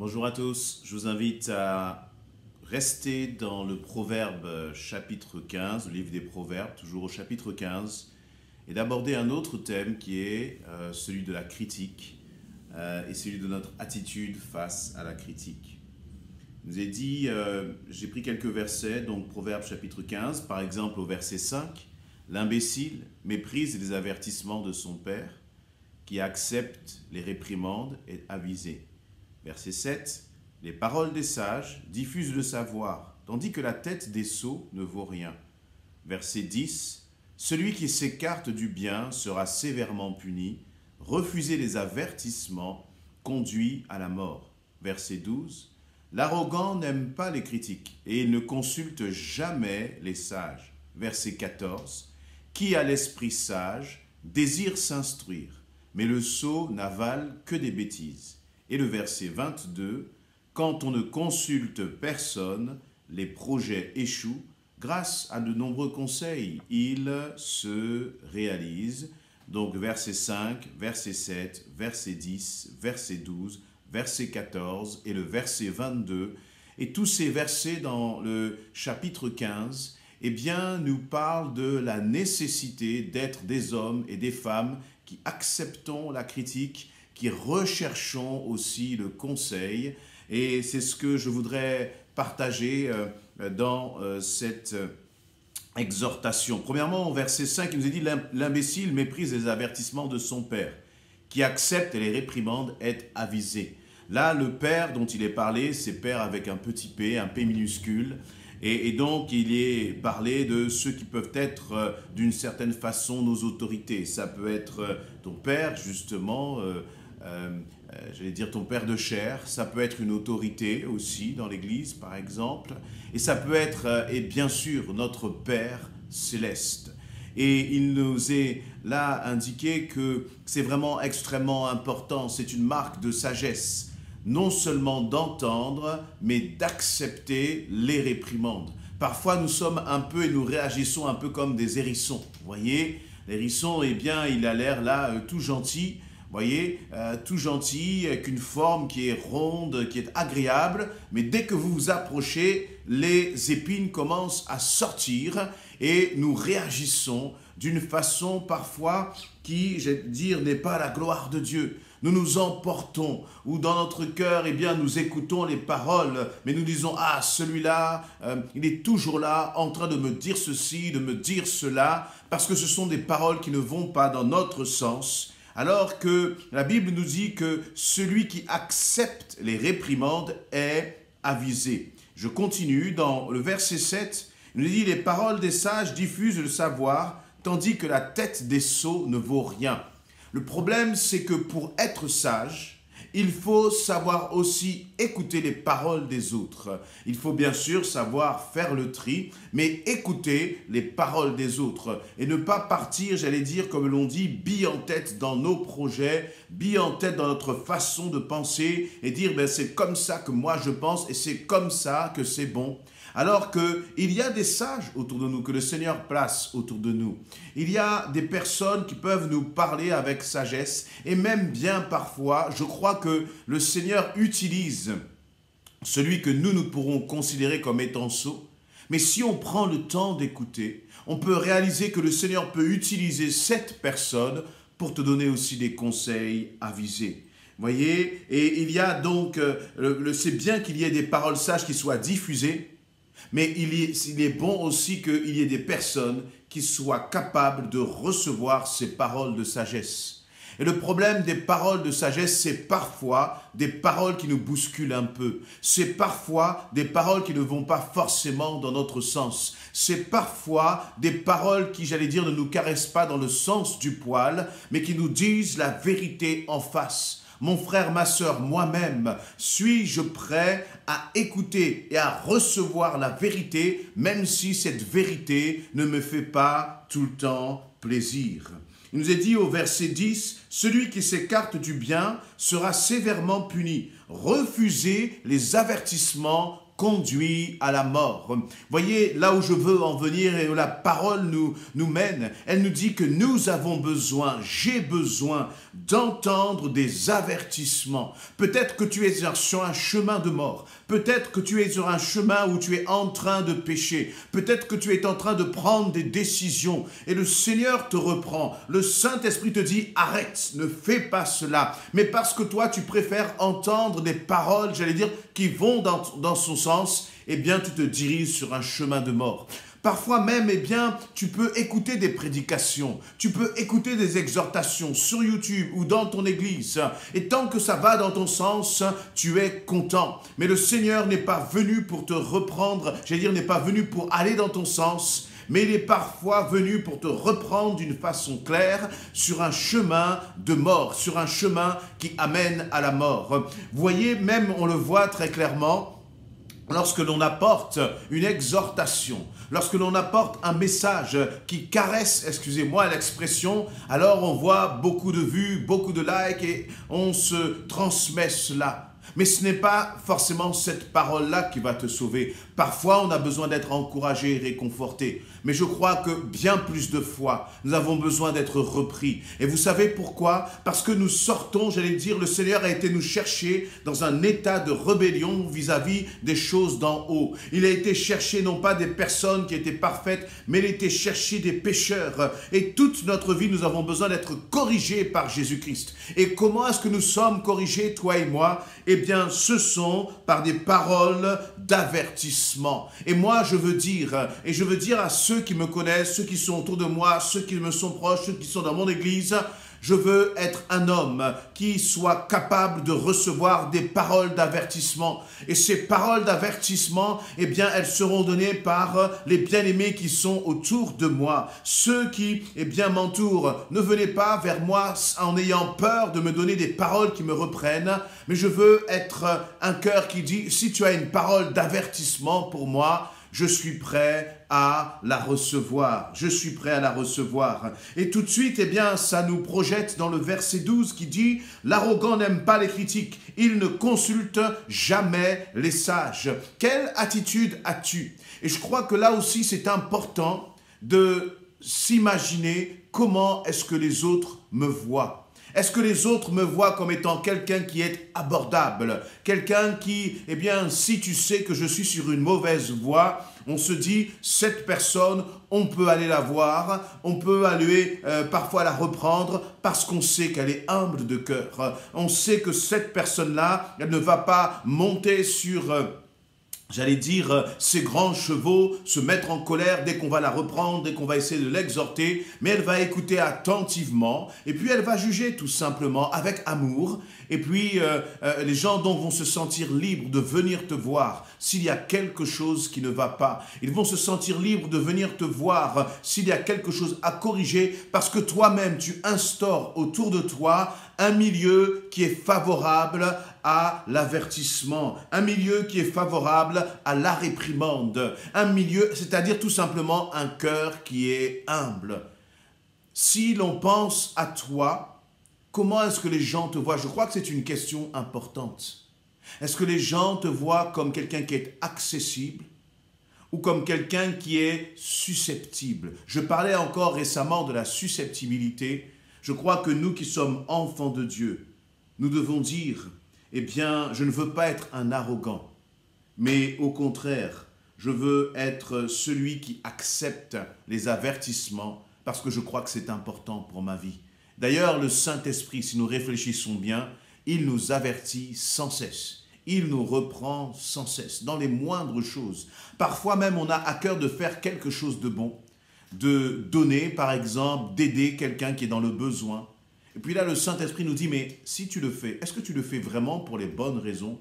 Bonjour à tous, je vous invite à rester dans le Proverbe chapitre 15, le livre des Proverbes, toujours au chapitre 15, et d'aborder un autre thème qui est celui de la critique et celui de notre attitude face à la critique. Je vous ai dit, j'ai pris quelques versets, donc Proverbe chapitre 15, par exemple au verset 5, « L'imbécile méprise les avertissements de son père, qui accepte les réprimandes est avisé. » Verset 7, « Les paroles des sages diffusent le savoir, tandis que la tête des sots ne vaut rien. » Verset 10, « Celui qui s'écarte du bien sera sévèrement puni, refuser les avertissements conduit à la mort. » Verset 12, « L'arrogant n'aime pas les critiques, et il ne consulte jamais les sages. » Verset 14, « Qui a l'esprit sage désire s'instruire, mais le sot n'avale que des bêtises. » Et le verset 22, « Quand on ne consulte personne, les projets échouent. Grâce à de nombreux conseils, ils se réalisent. » Donc verset 5, verset 7, verset 10, verset 12, verset 14 et le verset 22. Et tous ces versets dans le chapitre 15, eh bien, nous parlent de la nécessité d'être des hommes et des femmes qui acceptons la critique, qui recherchons aussi le conseil. Et c'est ce que je voudrais partager dans cette exhortation. Premièrement, au verset 5, il nous est dit « L'imbécile méprise les avertissements de son père, qui accepte les réprimandes est avisé. » Là, le père dont il est parlé, c'est père avec un petit p, un p minuscule. Et donc, il est parlé de ceux qui peuvent être d'une certaine façon nos autorités. Ça peut être ton père, justement, j'allais dire ton père de chair. Ça peut être une autorité aussi dans l'Église, par exemple. Et ça peut être, et bien sûr, notre Père céleste. Et il nous est là indiqué que c'est vraiment extrêmement important. C'est une marque de sagesse. Non seulement d'entendre, mais d'accepter les réprimandes. Parfois, nous sommes un peu et nous réagissons un peu comme des hérissons. Vous voyez, l'hérisson, eh bien, il a l'air là tout gentil. Vous voyez, tout gentil, avec une forme qui est ronde, qui est agréable. Mais dès que vous vous approchez, les épines commencent à sortir et nous réagissons d'une façon parfois qui, je vais dire, n'est pas la gloire de Dieu. Nous nous emportons, ou dans notre cœur, eh bien, nous écoutons les paroles, mais nous disons, ah, celui-là, il est toujours là, en train de me dire ceci, de me dire cela, parce que ce sont des paroles qui ne vont pas dans notre sens, alors que la Bible nous dit que celui qui accepte les réprimandes est avisé. Je continue, dans le verset 7, il nous dit, les paroles des sages diffusent le savoir, tandis que la tête des sots ne vaut rien. Le problème, c'est que pour être sage, il faut savoir aussi écouter les paroles des autres. Il faut bien sûr savoir faire le tri, mais écouter les paroles des autres. Et ne pas partir, j'allais dire, comme l'on dit, bille en tête dans nos projets, bille en tête dans notre façon de penser et dire, ben, c'est comme ça que moi je pense et c'est comme ça que c'est bon. Alors qu'il y a des sages autour de nous, que le Seigneur place autour de nous. Il y a des personnes qui peuvent nous parler avec sagesse et même bien parfois, je crois que le Seigneur utilise celui que nous pourrons considérer comme étant sot. Mais si on prend le temps d'écouter, on peut réaliser que le Seigneur peut utiliser cette personne pour te donner aussi des conseils avisés. Voyez, et il y a donc, c'est bien qu'il y ait des paroles sages qui soient diffusées, mais il est bon aussi qu'il y ait des personnes qui soient capables de recevoir ces paroles de sagesse. Et le problème des paroles de sagesse, c'est parfois des paroles qui nous bousculent un peu. C'est parfois des paroles qui ne vont pas forcément dans notre sens. C'est parfois des paroles qui, j'allais dire, ne nous caressent pas dans le sens du poil, mais qui nous disent la vérité en face. Mon frère, ma sœur, moi-même, suis-je prêt à écouter et à recevoir la vérité, même si cette vérité ne me fait pas tout le temps plaisir? Il nous est dit au verset 10, « Celui qui s'écarte du bien sera sévèrement puni. Refusez les avertissements conduit à la mort. Voyez, là où je veux en venir et où la parole nous mène, elle nous dit que nous avons besoin, j'ai besoin d'entendre des avertissements. Peut-être que tu es sur un chemin de mort. Peut-être que tu es sur un chemin où tu es en train de pécher. Peut-être que tu es en train de prendre des décisions et le Seigneur te reprend. Le Saint-Esprit te dit, arrête, ne fais pas cela. Mais parce que toi, tu préfères entendre des paroles, j'allais dire, qui vont dans son sens, eh bien, tu te diriges sur un chemin de mort. Parfois même, eh bien, tu peux écouter des prédications, tu peux écouter des exhortations sur YouTube ou dans ton église. Et tant que ça va dans ton sens, tu es content. Mais le Seigneur n'est pas venu pour te reprendre, j'allais dire, n'est pas venu pour aller dans ton sens, mais il est parfois venu pour te reprendre d'une façon claire sur un chemin de mort, sur un chemin qui amène à la mort. Vous voyez, même on le voit très clairement, lorsque l'on apporte une exhortation, lorsque l'on apporte un message qui caresse, excusez-moi l'expression, alors on voit beaucoup de vues, beaucoup de likes et on se transmet cela. Mais ce n'est pas forcément cette parole-là qui va te sauver. Parfois, on a besoin d'être encouragé et réconforté. Mais je crois que bien plus de fois, nous avons besoin d'être repris. Et vous savez pourquoi? Parce que nous sortons, j'allais dire, le Seigneur a été nous chercher dans un état de rébellion vis-à-vis des choses d'en haut. Il a été chercher non pas des personnes qui étaient parfaites, mais il a été chercher des pécheurs. Et toute notre vie, nous avons besoin d'être corrigés par Jésus-Christ. Et comment est-ce que nous sommes corrigés, toi et moi? Eh bien, ce sont par des paroles d'avertissement. Et moi, je veux dire à ceux qui me connaissent, ceux qui sont autour de moi, ceux qui me sont proches, ceux qui sont dans mon église, je veux être un homme qui soit capable de recevoir des paroles d'avertissement. Et ces paroles d'avertissement, eh bien, elles seront données par les bien-aimés qui sont autour de moi. Ceux qui, eh bien, m'entourent. Ne venez pas vers moi en ayant peur de me donner des paroles qui me reprennent, mais je veux être un cœur qui dit, si tu as une parole d'avertissement pour moi, je suis prêt à la recevoir. Je suis prêt à la recevoir. Et tout de suite, eh bien, ça nous projette dans le verset 12 qui dit « L'arrogant n'aime pas les critiques. Il ne consulte jamais les sages. » Quelle attitude as-tu? Et je crois que là aussi, c'est important de s'imaginer comment est-ce que les autres me voient. Est-ce que les autres me voient comme étant quelqu'un qui est abordable? Quelqu'un qui, eh bien, si tu sais que je suis sur une mauvaise voie, on se dit, cette personne, on peut aller la voir, on peut aller parfois la reprendre parce qu'on sait qu'elle est humble de cœur. On sait que cette personne-là, elle ne va pas monter sur... j'allais dire, ces grands chevaux, se mettre en colère dès qu'on va la reprendre, dès qu'on va essayer de l'exhorter, mais elle va écouter attentivement, et puis elle va juger tout simplement avec amour, et puis les gens donc vont se sentir libres de venir te voir s'il y a quelque chose qui ne va pas. Ils vont se sentir libres de venir te voir s'il y a quelque chose à corriger, parce que toi-même, tu instaures autour de toi un milieu qui est favorable à l'avertissement, un milieu qui est favorable à la réprimande, un milieu, c'est-à-dire tout simplement un cœur qui est humble. Si l'on pense à toi, comment est-ce que les gens te voient? Je crois que c'est une question importante. Est-ce que les gens te voient comme quelqu'un qui est accessible ou comme quelqu'un qui est susceptible? Je parlais encore récemment de la susceptibilité. Je crois que nous qui sommes enfants de Dieu, nous devons dire, eh bien, je ne veux pas être un arrogant, mais au contraire, je veux être celui qui accepte les avertissements parce que je crois que c'est important pour ma vie. D'ailleurs, le Saint-Esprit, si nous réfléchissons bien, il nous avertit sans cesse. Il nous reprend sans cesse, dans les moindres choses. Parfois même, on a à cœur de faire quelque chose de bon, de donner, par exemple, d'aider quelqu'un qui est dans le besoin. Et puis là, le Saint-Esprit nous dit, mais si tu le fais, est-ce que tu le fais vraiment pour les bonnes raisons?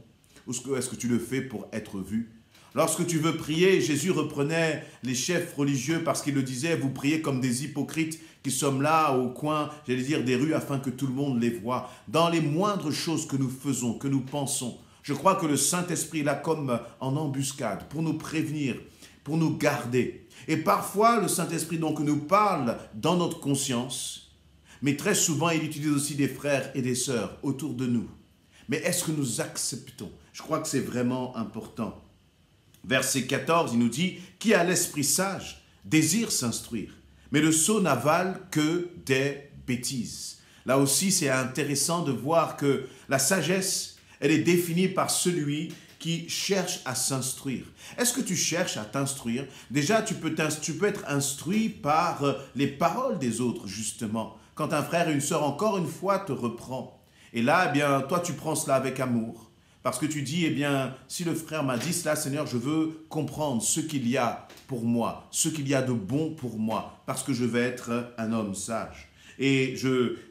Ou est-ce que tu le fais pour être vu? Lorsque tu veux prier, Jésus reprenait les chefs religieux parce qu'il le disait, vous priez comme des hypocrites qui sommes là au coin, j'allais dire, des rues afin que tout le monde les voie. Dans les moindres choses que nous faisons, que nous pensons, je crois que le Saint-Esprit est là comme en embuscade pour nous prévenir, pour nous garder. Et parfois, le Saint-Esprit donc nous parle dans notre conscience, mais très souvent, il utilise aussi des frères et des sœurs autour de nous. Mais est-ce que nous acceptons? Je crois que c'est vraiment important. Verset 14, il nous dit « Qui a l'esprit sage désire s'instruire, mais le sot n'avale que des bêtises. » Là aussi, c'est intéressant de voir que la sagesse, elle est définie par celui qui cherche à s'instruire. Est-ce que tu cherches à t'instruire? Déjà, tu peux être instruit par les paroles des autres, justement. Quand un frère et une sœur, encore une fois, te reprend. Et là, eh bien, toi, tu prends cela avec amour. Parce que tu dis, eh bien, si le frère m'a dit cela, Seigneur, je veux comprendre ce qu'il y a pour moi, ce qu'il y a de bon pour moi, parce que je vais être un homme sage. Et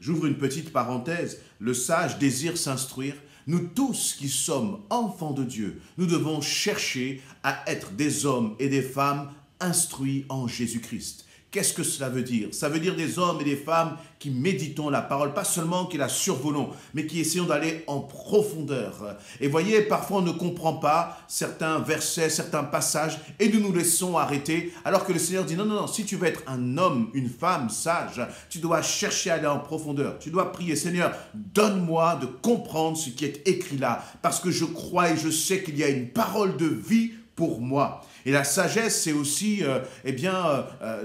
j'ouvre une petite parenthèse, le sage désire s'instruire. Nous tous qui sommes enfants de Dieu, nous devons chercher à être des hommes et des femmes instruits en Jésus-Christ. Qu'est-ce que cela veut dire? Ça veut dire des hommes et des femmes qui méditons la parole, pas seulement qui la survolons, mais qui essayons d'aller en profondeur. Et voyez, parfois on ne comprend pas certains versets, certains passages, et nous nous laissons arrêter, alors que le Seigneur dit non, non, non, si tu veux être un homme, une femme sage, tu dois chercher à aller en profondeur. Tu dois prier, Seigneur, donne-moi de comprendre ce qui est écrit là, parce que je crois et je sais qu'il y a une parole de vie pour moi. Et la sagesse, c'est aussi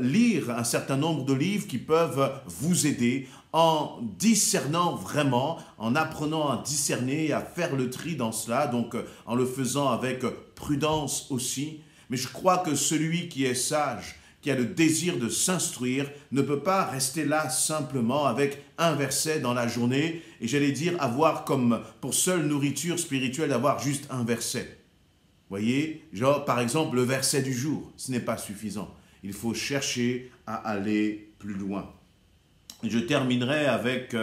lire un certain nombre de livres qui peuvent vous aider en discernant vraiment, en apprenant à discerner et à faire le tri dans cela, donc en le faisant avec prudence aussi. Mais je crois que celui qui est sage, qui a le désir de s'instruire, ne peut pas rester là simplement avec un verset dans la journée, et j'allais dire avoir comme pour seule nourriture spirituelle d'avoir juste un verset. Voyez, genre par exemple le verset du jour, ce n'est pas suffisant. Il faut chercher à aller plus loin. Je terminerai avec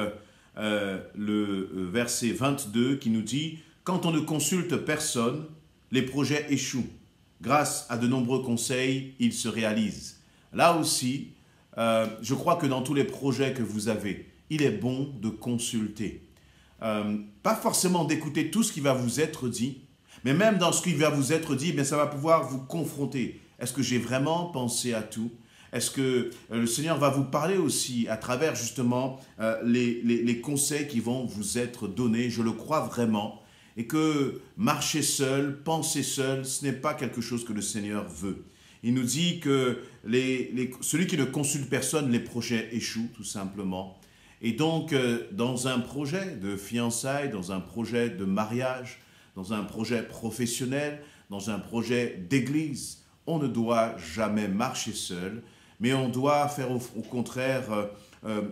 le verset 22 qui nous dit « Quand on ne consulte personne, les projets échouent. Grâce à de nombreux conseils, ils se réalisent. » Là aussi, je crois que dans tous les projets que vous avez, il est bon de consulter. Pas forcément d'écouter tout ce qui va vous être dit, mais même dans ce qui va vous être dit, ça va pouvoir vous confronter. Est-ce que j'ai vraiment pensé à tout? Est-ce que le Seigneur va vous parler aussi à travers justement les conseils qui vont vous être donnés? Je le crois vraiment. Et que marcher seul, penser seul, ce n'est pas quelque chose que le Seigneur veut. Il nous dit que celui qui ne consulte personne, les projets échouent tout simplement. Et donc, dans un projet de fiançailles, dans un projet de mariage, dans un projet professionnel, dans un projet d'église, on ne doit jamais marcher seul, mais on doit faire au contraire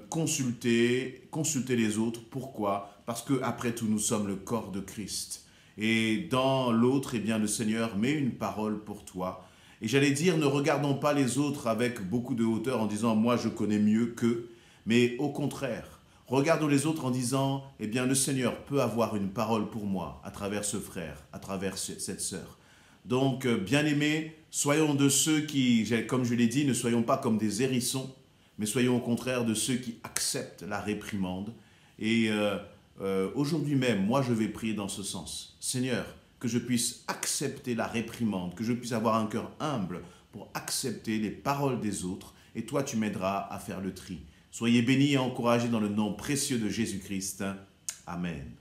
consulter les autres. Pourquoi? Parce qu'après tout, nous sommes le corps de Christ. Et dans l'autre, eh bien, le Seigneur met une parole pour toi. Et j'allais dire, ne regardons pas les autres avec beaucoup de hauteur en disant « moi, je connais mieux qu'eux », mais au contraire, regardons les autres en disant, eh bien, le Seigneur peut avoir une parole pour moi à travers ce frère, à travers cette sœur. Donc, bien-aimés, soyons de ceux qui, comme je l'ai dit, ne soyons pas comme des hérissons, mais soyons au contraire de ceux qui acceptent la réprimande. Et aujourd'hui même, moi, je vais prier dans ce sens. Seigneur, que je puisse accepter la réprimande, que je puisse avoir un cœur humble pour accepter les paroles des autres, et toi, tu m'aideras à faire le tri. Soyez bénis et encouragés dans le nom précieux de Jésus-Christ. Amen.